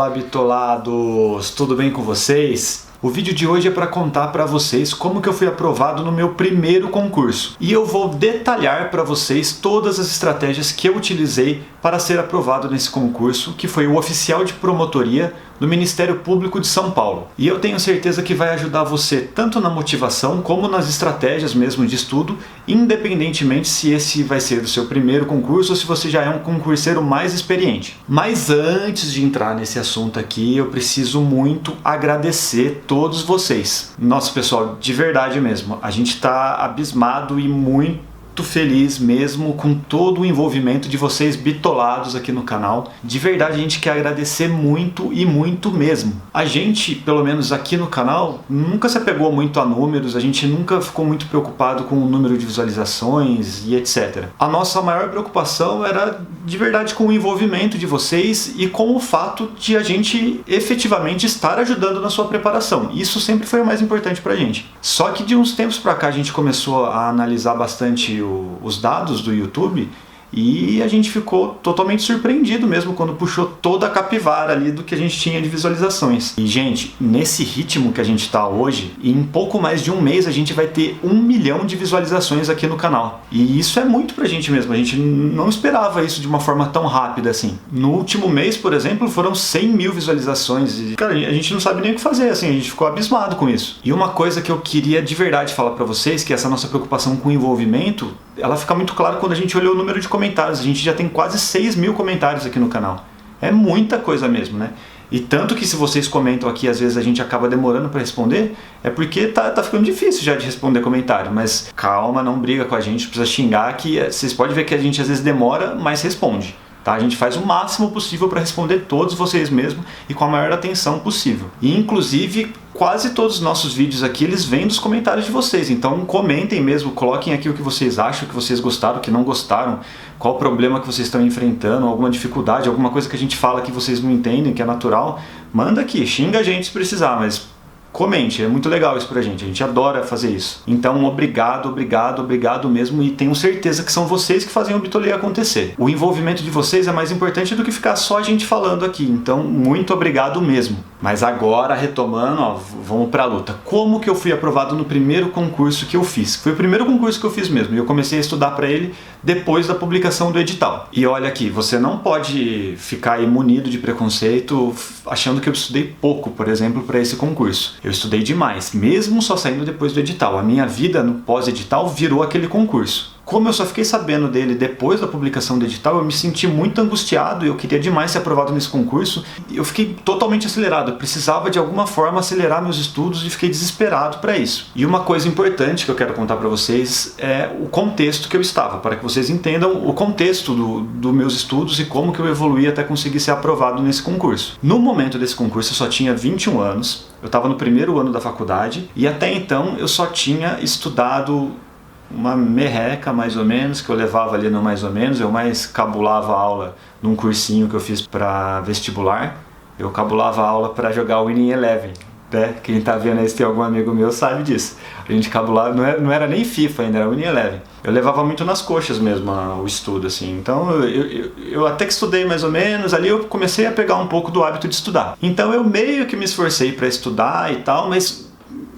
Fala, bitolados! Tudo bem com vocês? O vídeo de hoje é para contar para vocês como que eu fui aprovado no meu primeiro concurso. E eu vou detalhar para vocês todas as estratégias que eu utilizei para ser aprovado nesse concurso, que foi o oficial de promotoria do Ministério Público de São Paulo. E eu tenho certeza que vai ajudar você tanto na motivação como nas estratégias mesmo de estudo, independentemente se esse vai ser o seu primeiro concurso ou se você já é um concurseiro mais experiente. Mas antes de entrar nesse assunto aqui, eu preciso muito agradecer todos vocês. Nossa, pessoal, de verdade mesmo, a gente está abismado e muito feliz mesmo com todo o envolvimento de vocês bitolados aqui no canal. De verdade, a gente quer agradecer muito e muito mesmo. A gente, pelo menos aqui no canal, nunca se apegou muito a números, a gente nunca ficou muito preocupado com o número de visualizações e etc. A nossa maior preocupação era de verdade com o envolvimento de vocês e com o fato de a gente efetivamente estar ajudando na sua preparação. Isso sempre foi o mais importante pra gente. Só que de uns tempos pra cá a gente começou a analisar bastante os dados do YouTube e a gente ficou totalmente surpreendido mesmo quando puxou toda a capivara ali do que a gente tinha de visualizações. E gente, nesse ritmo que a gente está hoje, em pouco mais de um mês a gente vai ter 1 milhão de visualizações aqui no canal. E isso é muito pra gente mesmo, a gente não esperava isso de uma forma tão rápida assim. No último mês, por exemplo, foram 100 mil visualizações e, cara, a gente não sabe nem o que fazer, assim, a gente ficou abismado com isso. E uma coisa que eu queria de verdade falar pra vocês, que essa nossa preocupação com o envolvimento, ela fica muito clara quando a gente olhou o número de comentários. A gente já tem quase 6 mil comentários aqui no canal. É muita coisa mesmo, né? E tanto que se vocês comentam aqui, às vezes a gente acaba demorando para responder, é porque tá ficando difícil já de responder comentário. Mas calma, não briga com a gente, precisa xingar, que vocês podem ver que a gente às vezes demora, mas responde. Tá? A gente faz o máximo possível para responder todos vocês mesmo e com a maior atenção possível. E inclusive quase todos os nossos vídeos aqui, eles vêm dos comentários de vocês. Então comentem mesmo, coloquem aqui o que vocês acham, o que vocês gostaram, o que não gostaram, qual o problema que vocês estão enfrentando, alguma dificuldade, alguma coisa que a gente fala que vocês não entendem, que é natural. Manda aqui, xinga a gente se precisar, mas comente, é muito legal isso pra gente, a gente adora fazer isso. Então, obrigado, obrigado, obrigado mesmo, e tenho certeza que são vocês que fazem o Bitolê acontecer. O envolvimento de vocês é mais importante do que ficar só a gente falando aqui, então muito obrigado mesmo. Mas agora, retomando, ó, vamos pra luta. Como que eu fui aprovado no primeiro concurso que eu fiz? Foi o primeiro concurso que eu fiz mesmo, e eu comecei a estudar pra ele depois da publicação do edital. E olha aqui, você não pode ficar imunido de preconceito achando que eu estudei pouco, por exemplo, para esse concurso. Eu estudei demais, mesmo só saindo depois do edital. A minha vida no pós-edital virou aquele concurso. Como eu só fiquei sabendo dele depois da publicação do edital, eu me senti muito angustiado e eu queria demais ser aprovado nesse concurso. Eu fiquei totalmente acelerado, eu precisava de alguma forma acelerar meus estudos e fiquei desesperado para isso. E uma coisa importante que eu quero contar para vocês é o contexto que eu estava, para que vocês entendam o contexto dos meus estudos e como que eu evoluí até conseguir ser aprovado nesse concurso. No momento desse concurso eu só tinha 21 anos, eu estava no primeiro ano da faculdade e até então eu só tinha estudado uma merreca mais ou menos, que eu levava ali no mais ou menos, eu mais cabulava a aula num cursinho que eu fiz para vestibular, eu cabulava a aula para jogar Winning Eleven, né? Quem tá vendo aí, se tem algum amigo meu sabe disso, a gente cabulava, não era nem FIFA ainda, era Winning Eleven. Eu levava muito nas coxas mesmo o estudo, assim, então eu até que estudei mais ou menos, ali eu comecei a pegar um pouco do hábito de estudar. Então eu meio que me esforcei para estudar e tal, mas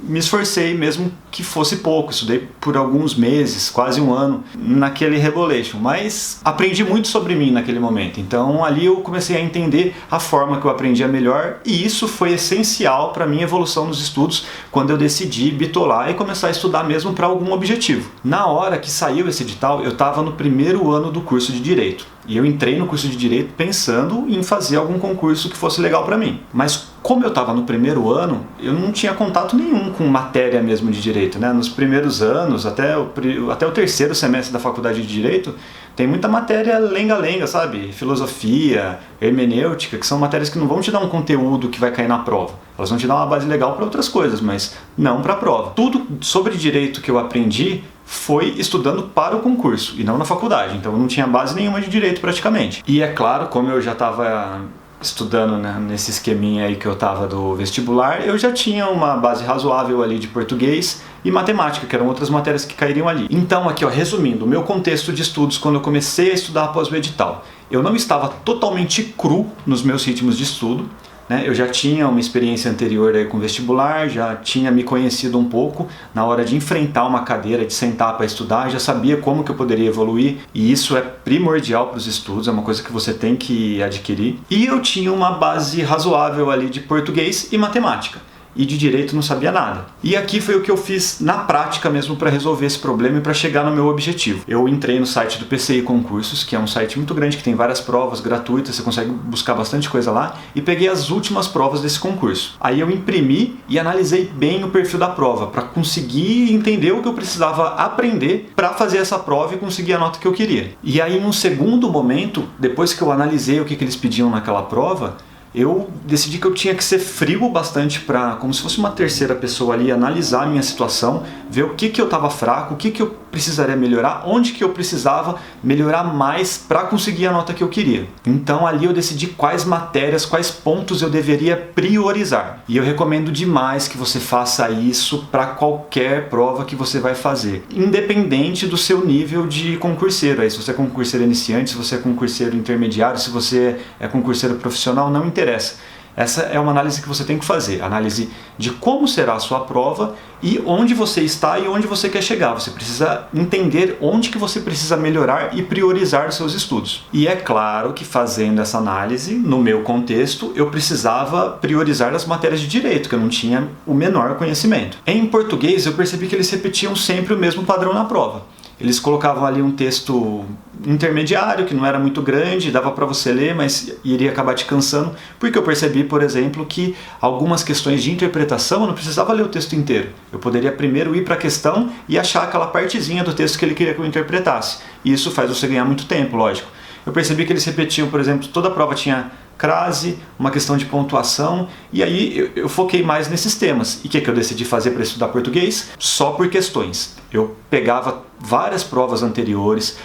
me esforcei mesmo que fosse pouco, estudei por alguns meses, quase um ano, naquele Rebolation, mas aprendi muito sobre mim naquele momento, então ali eu comecei a entender a forma que eu aprendia melhor e isso foi essencial para a minha evolução nos estudos quando eu decidi bitolar e começar a estudar mesmo para algum objetivo. Na hora que saiu esse edital, eu estava no primeiro ano do curso de Direito. E eu entrei no curso de Direito pensando em fazer algum concurso que fosse legal para mim. Mas como eu estava no primeiro ano, eu não tinha contato nenhum com matéria mesmo de Direito, né? Nos primeiros anos, até o terceiro semestre da faculdade de Direito, tem muita matéria lenga-lenga, sabe? Filosofia, hermenêutica, que são matérias que não vão te dar um conteúdo que vai cair na prova. Elas vão te dar uma base legal para outras coisas, mas não para a prova. Tudo sobre Direito que eu aprendi foi estudando para o concurso e não na faculdade, então eu não tinha base nenhuma de Direito praticamente. E é claro, como eu já estava estudando, né, nesse esqueminha aí que eu estava do vestibular, eu já tinha uma base razoável ali de português e matemática, que eram outras matérias que cairiam ali. Então aqui, ó, resumindo, o meu contexto de estudos quando eu comecei a estudar após o edital. Eu não estava totalmente cru nos meus ritmos de estudo, né? Eu já tinha uma experiência anterior aí com vestibular, já tinha me conhecido um pouco na hora de enfrentar uma cadeira, de sentar para estudar, já sabia como que eu poderia evoluir, e isso é primordial para os estudos, é uma coisa que você tem que adquirir. E eu tinha uma base razoável ali de português e matemática. E de direito não sabia nada. E aqui foi o que eu fiz na prática mesmo para resolver esse problema e para chegar no meu objetivo. Eu entrei no site do PCI Concursos, que é um site muito grande que tem várias provas gratuitas, você consegue buscar bastante coisa lá, e peguei as últimas provas desse concurso. Aí eu imprimi e analisei bem o perfil da prova para conseguir entender o que eu precisava aprender para fazer essa prova e conseguir a nota que eu queria. E aí, em um segundo momento, depois que eu analisei o que eles pediam naquela prova, eu decidi que eu tinha que ser frio bastante para, como se fosse uma terceira pessoa ali, analisar a minha situação, ver o que eu estava fraco, o que eu precisaria melhorar, onde que eu precisava melhorar mais para conseguir a nota que eu queria. Então ali eu decidi quais matérias, quais pontos eu deveria priorizar. E eu recomendo demais que você faça isso para qualquer prova que você vai fazer, independente do seu nível de concurseiro. Aí, se você é concurseiro iniciante, se você é concurseiro intermediário, se você é concurseiro profissional, não interessa. Essa é uma análise que você tem que fazer, análise de como será a sua prova e onde você está e onde você quer chegar. Você precisa entender onde que você precisa melhorar e priorizar os seus estudos. E é claro que fazendo essa análise, no meu contexto, eu precisava priorizar as matérias de direito, que eu não tinha o menor conhecimento. Em português, eu percebi que eles repetiam sempre o mesmo padrão na prova. Eles colocavam ali um texto intermediário, que não era muito grande, dava para você ler, mas iria acabar te cansando, porque eu percebi, por exemplo, que algumas questões de interpretação eu não precisava ler o texto inteiro. Eu poderia primeiro ir para a questão e achar aquela partezinha do texto que ele queria que eu interpretasse. E isso faz você ganhar muito tempo, lógico. Eu percebi que eles repetiam, por exemplo, toda a prova tinha crase, uma questão de pontuação, e aí eu foquei mais nesses temas. E o que eu decidi fazer para estudar português? Só por questões. Eu pegava várias provas anteriores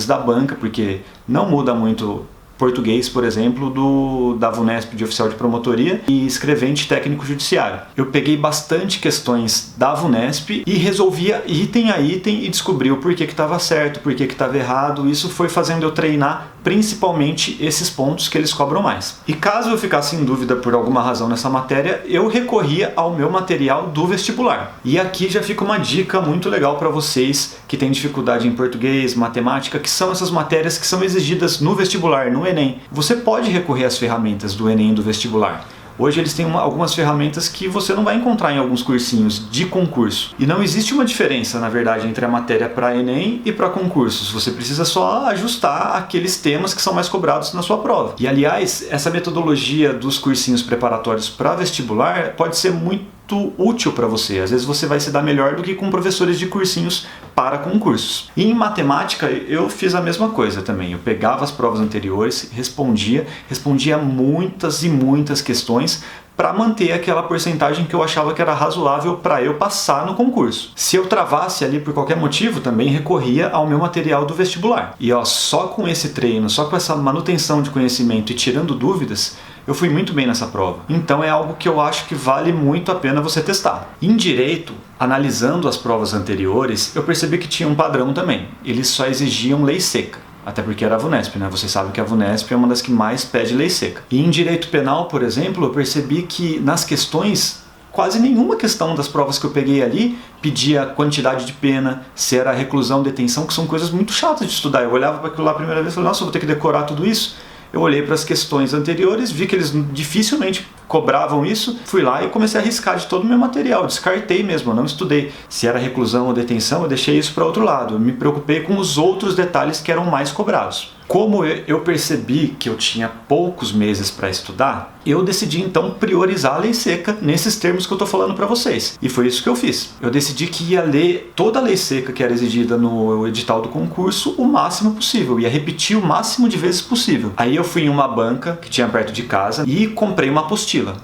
da banca, porque não muda muito português, por exemplo, da VUNESP de oficial de promotoria e escrevente técnico judiciário. Eu peguei bastante questões da VUNESP e resolvia item a item e descobri o porquê que estava certo, porquê que estava errado. Isso foi fazendo eu treinar principalmente esses pontos que eles cobram mais. E caso eu ficasse em dúvida por alguma razão nessa matéria, eu recorria ao meu material do vestibular. E aqui já fica uma dica muito legal para vocês que têm dificuldade em português, matemática, que são essas matérias que são exigidas no vestibular, no Enem. Você pode recorrer às ferramentas do Enem e do vestibular. Hoje eles têm algumas ferramentas que você não vai encontrar em alguns cursinhos de concurso. E não existe uma diferença, na verdade, entre a matéria para Enem e para concursos. Você precisa só ajustar aqueles temas que são mais cobrados na sua prova. E, aliás, essa metodologia dos cursinhos preparatórios para vestibular pode ser muito útil para você. Às vezes você vai se dar melhor do que com professores de cursinhos para concursos. E em matemática eu fiz a mesma coisa também. Eu pegava as provas anteriores, respondia muitas e muitas questões para manter aquela porcentagem que eu achava que era razoável para eu passar no concurso. Se eu travasse ali por qualquer motivo, também recorria ao meu material do vestibular. E só com esse treino, só com essa manutenção de conhecimento e tirando dúvidas, eu fui muito bem nessa prova. Então é algo que eu acho que vale muito a pena você testar. Em direito, analisando as provas anteriores, eu percebi que tinha um padrão também. Eles só exigiam lei seca. Até porque era a VUNESP, né? Você sabe que a VUNESP é uma das que mais pede lei seca. E em direito penal, por exemplo, eu percebi que nas questões, quase nenhuma questão das provas que eu peguei ali pedia quantidade de pena, se era reclusão, detenção, que são coisas muito chatas de estudar. Eu olhava para aquilo lá a primeira vez e falei, nossa, eu vou ter que decorar tudo isso. Eu olhei para as questões anteriores, vi que eles dificilmente cobravam isso, fui lá e comecei a riscar de todo o meu material, descartei mesmo, eu não estudei se era reclusão ou detenção, eu deixei isso para outro lado, eu me preocupei com os outros detalhes que eram mais cobrados. Como eu percebi que eu tinha poucos meses para estudar, eu decidi então priorizar a lei seca nesses termos que eu estou falando para vocês. E foi isso que eu fiz. Eu decidi que ia ler toda a lei seca que era exigida no edital do concurso o máximo possível, ia repetir o máximo de vezes possível. Aí eu fui em uma banca que tinha perto de casa e comprei uma apostila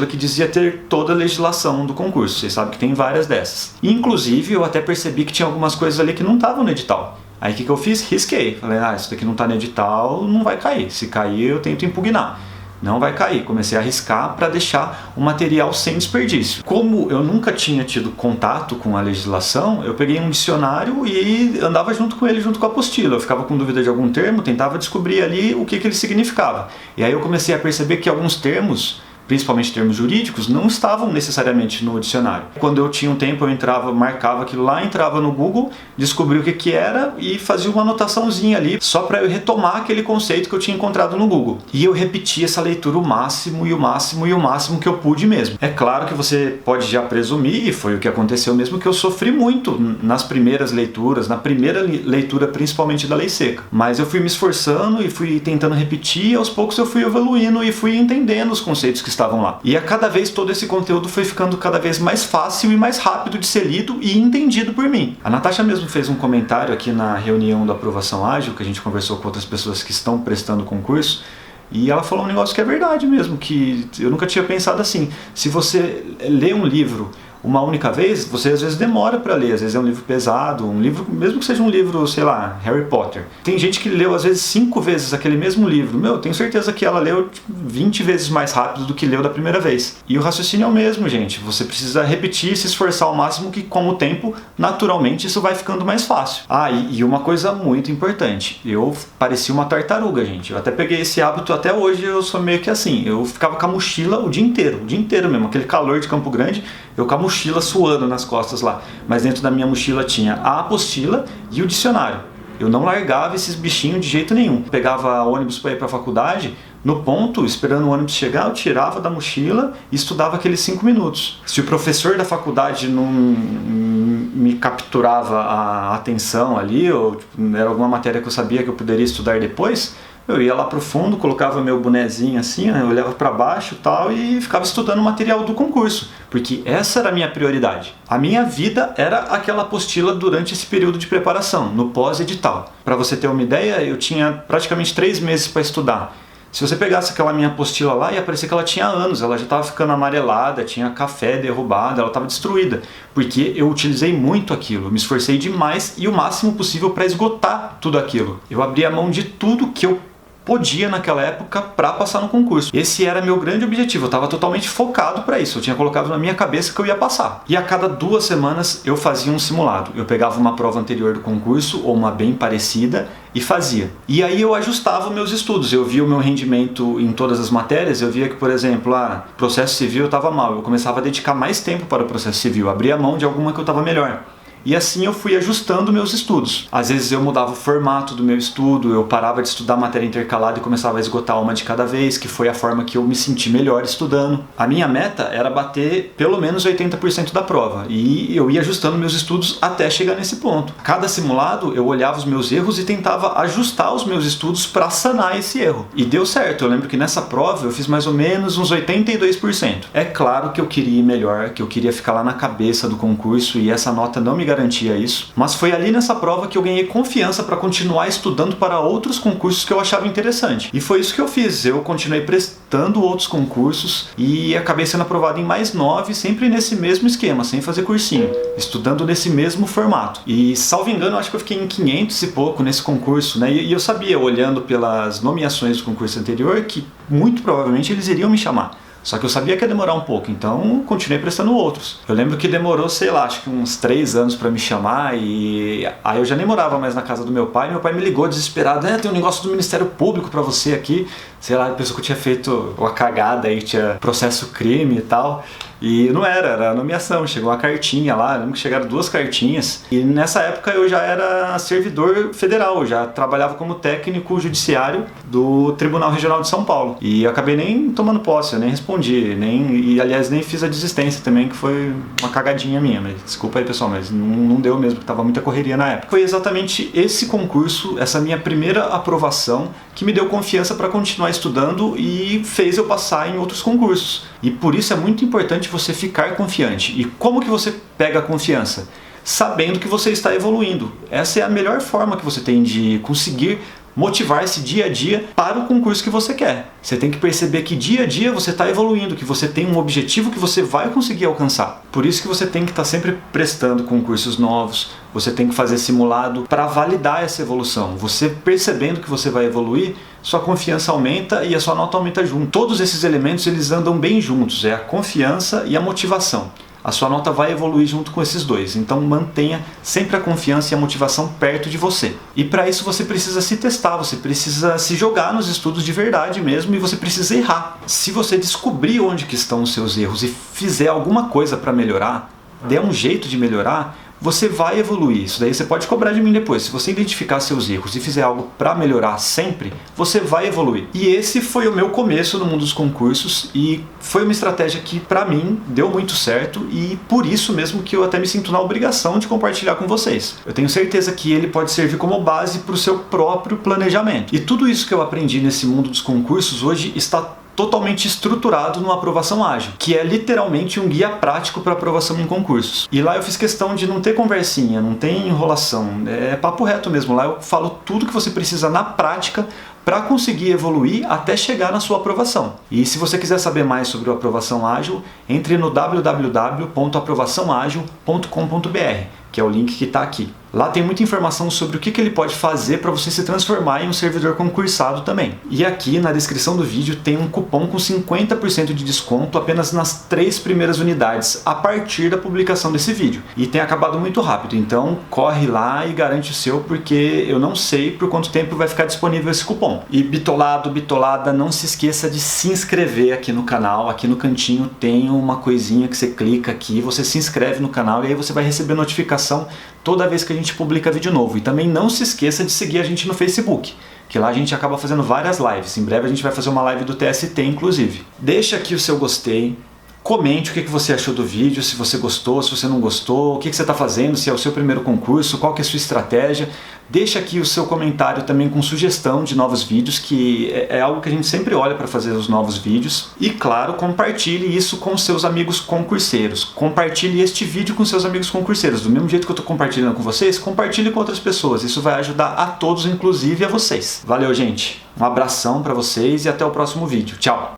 que dizia ter toda a legislação do concurso. Vocês sabem que tem várias dessas. E, inclusive, eu até percebi que tinha algumas coisas ali que não estavam no edital. Aí o que eu fiz? Risquei. Falei, isso daqui não está no edital, não vai cair. Se cair, eu tento impugnar. Não vai cair. Comecei a riscar para deixar o material sem desperdício. Como eu nunca tinha tido contato com a legislação, eu peguei um dicionário e andava junto com ele, junto com a apostila. Eu ficava com dúvida de algum termo, tentava descobrir ali o que ele significava. E aí eu comecei a perceber que alguns termos, principalmente termos jurídicos, não estavam necessariamente no dicionário. Quando eu tinha um tempo, eu entrava, marcava aquilo lá, entrava no Google, descobria o que era e fazia uma anotaçãozinha ali, só para eu retomar aquele conceito que eu tinha encontrado no Google. E eu repetia essa leitura o máximo e o máximo e o máximo que eu pude mesmo. É claro que você pode já presumir, e foi o que aconteceu mesmo, que eu sofri muito nas primeiras leituras, na primeira leitura principalmente da Lei Seca. Mas eu fui me esforçando e fui tentando repetir, e aos poucos eu fui evoluindo e fui entendendo os conceitos que estavam lá. E a cada vez todo esse conteúdo foi ficando cada vez mais fácil e mais rápido de ser lido e entendido por mim. A Natasha mesmo fez um comentário aqui na reunião da aprovação ágil, que a gente conversou com outras pessoas que estão prestando concurso, e ela falou um negócio que é verdade mesmo, que eu nunca tinha pensado assim. Se você lê um livro uma única vez, você às vezes demora para ler, às vezes é um livro pesado, um livro, mesmo que seja um livro, sei lá, Harry Potter. Tem gente que leu às vezes 5 vezes aquele mesmo livro. Eu tenho certeza que ela leu 20 vezes mais rápido do que leu da primeira vez. E o raciocínio é o mesmo, gente. Você precisa repetir, se esforçar ao máximo, que com o tempo, naturalmente, isso vai ficando mais fácil. E uma coisa muito importante, eu parecia uma tartaruga, gente. Eu até peguei esse hábito, até hoje eu sou meio que assim. Eu ficava com a mochila o dia inteiro mesmo, aquele calor de Campo Grande, eu com a mochila suando nas costas lá, mas dentro da minha mochila tinha a apostila e o dicionário. Eu não largava esses bichinhos de jeito nenhum. Pegava ônibus para ir para a faculdade, no ponto, esperando o ônibus chegar, eu tirava da mochila e estudava aqueles 5 minutos. Se o professor da faculdade não me capturava a atenção ali, ou era alguma matéria que eu sabia que eu poderia estudar depois, eu ia lá pro fundo, colocava meu bonezinho assim, eu olhava para baixo e ficava estudando o material do concurso, porque essa era a minha prioridade. A minha vida era aquela apostila durante esse período de preparação, no pós-edital. Para você ter uma ideia, eu tinha praticamente 3 meses para estudar. Se você pegasse aquela minha apostila lá, ia parecer que ela tinha anos, ela já estava ficando amarelada, tinha café derrubado, ela estava destruída, porque eu utilizei muito aquilo, eu me esforcei demais e o máximo possível para esgotar tudo aquilo. Eu abri a mão de tudo que eu podia naquela época para passar no concurso. Esse era meu grande objetivo, eu estava totalmente focado para isso, eu tinha colocado na minha cabeça que eu ia passar. E a cada 2 semanas eu fazia um simulado, eu pegava uma prova anterior do concurso ou uma bem parecida e fazia. E aí eu ajustava meus estudos, eu via o meu rendimento em todas as matérias, eu via que, por exemplo, processo civil eu estava mal, eu começava a dedicar mais tempo para o processo civil, abria mão de alguma que eu estava melhor. E assim eu fui ajustando meus estudos. Às vezes eu mudava o formato do meu estudo, eu parava de estudar matéria intercalada e começava a esgotar uma de cada vez, que foi a forma que eu me senti melhor estudando. A minha meta era bater pelo menos 80% da prova, e eu ia ajustando meus estudos até chegar nesse ponto. Cada simulado eu olhava os meus erros e tentava ajustar os meus estudos para sanar esse erro. E deu certo, eu lembro que nessa prova eu fiz mais ou menos uns 82%. É claro que eu queria ir melhor, que eu queria ficar lá na cabeça do concurso, e essa nota não me garantia isso, mas foi ali nessa prova que eu ganhei confiança para continuar estudando para outros concursos que eu achava interessante. E foi isso que eu fiz, eu continuei prestando outros concursos e acabei sendo aprovado em mais 9, sempre nesse mesmo esquema, sem fazer cursinho, estudando nesse mesmo formato. E, salvo engano, eu acho que eu fiquei em 500 e pouco nesse concurso, né? E eu sabia, olhando pelas nomeações do concurso anterior, que muito provavelmente eles iriam me chamar. Só que eu sabia que ia demorar um pouco, então continuei prestando outros. Eu lembro que demorou, sei lá, acho que uns 3 anos pra me chamar, e aí eu já nem morava mais na casa do meu pai. Meu pai me ligou desesperado: tem um negócio do Ministério Público pra você aqui. Sei lá, pensou que eu tinha feito uma cagada aí, tinha processo crime e tal. E não era a nomeação, chegou uma cartinha lá, eu lembro que chegaram 2 cartinhas. E nessa época eu já era servidor federal, eu já trabalhava como técnico judiciário do Tribunal Regional de São Paulo. E eu acabei nem tomando posse, eu nem respondi, e aliás nem fiz a desistência também, que foi uma cagadinha minha. Mas desculpa aí, pessoal, mas não deu mesmo, porque tava muita correria na época. Foi exatamente esse concurso, essa minha primeira aprovação, que me deu confiança para continuar estudando e fez eu passar em outros concursos. E por isso é muito importante você ficar confiante. E como que você pega a confiança? Sabendo que você está evoluindo. Essa é a melhor forma que você tem de conseguir motivar-se dia a dia para o concurso que você quer. Você tem que perceber que dia a dia você está evoluindo, que você tem um objetivo que você vai conseguir alcançar. Por isso que você tem que estar sempre prestando concursos novos, você tem que fazer simulado para validar essa evolução. Você percebendo que você vai evoluir, sua confiança aumenta e a sua nota aumenta junto. Todos esses elementos eles andam bem juntos, é a confiança e a motivação. A sua nota vai evoluir junto com esses dois, então mantenha sempre a confiança e a motivação perto de você. E para isso você precisa se testar, você precisa se jogar nos estudos de verdade mesmo e você precisa errar. Se você descobrir onde que estão os seus erros e fizer alguma coisa para melhorar, der um jeito de melhorar, você vai evoluir. Isso daí você pode cobrar de mim depois. Se você identificar seus erros e fizer algo para melhorar sempre, você vai evoluir. E esse foi o meu começo no mundo dos concursos e foi uma estratégia que para mim deu muito certo e por isso mesmo que eu até me sinto na obrigação de compartilhar com vocês. Eu tenho certeza que ele pode servir como base para o seu próprio planejamento. E tudo isso que eu aprendi nesse mundo dos concursos hoje está totalmente estruturado no Aprovação Ágil, que é literalmente um guia prático para aprovação em concursos. E lá eu fiz questão de não ter conversinha, não ter enrolação, é papo reto mesmo. Lá eu falo tudo que você precisa na prática para conseguir evoluir até chegar na sua aprovação. E se você quiser saber mais sobre o Aprovação Ágil, entre no www.aprovaçãoagil.com.br, que é o link que está aqui. Lá tem muita informação sobre o que ele pode fazer para você se transformar em um servidor concursado também. E aqui na descrição do vídeo tem um cupom com 50% de desconto apenas nas 3 primeiras unidades a partir da publicação desse vídeo. E tem acabado muito rápido, então corre lá e garante o seu, porque eu não sei por quanto tempo vai ficar disponível esse cupom. E bitolado, bitolada, não se esqueça de se inscrever aqui no canal. Aqui no cantinho tem uma coisinha que você clica aqui, você se inscreve no canal e aí você vai receber notificação toda vez que a gente publica vídeo novo. E também não se esqueça de seguir a gente no Facebook, que lá a gente acaba fazendo várias lives. Em breve a gente vai fazer uma live do TST, inclusive. Deixa aqui o seu gostei, comente o que você achou do vídeo, se você gostou, se você não gostou, o que você está fazendo, se é o seu primeiro concurso, qual que é a sua estratégia. Deixa aqui o seu comentário também com sugestão de novos vídeos, que é algo que a gente sempre olha para fazer os novos vídeos. E claro, compartilhe isso com seus amigos concurseiros. Compartilhe este vídeo com seus amigos concurseiros. Do mesmo jeito que eu estou compartilhando com vocês, compartilhe com outras pessoas. Isso vai ajudar a todos, inclusive a vocês. Valeu, gente. Um abração para vocês e até o próximo vídeo. Tchau!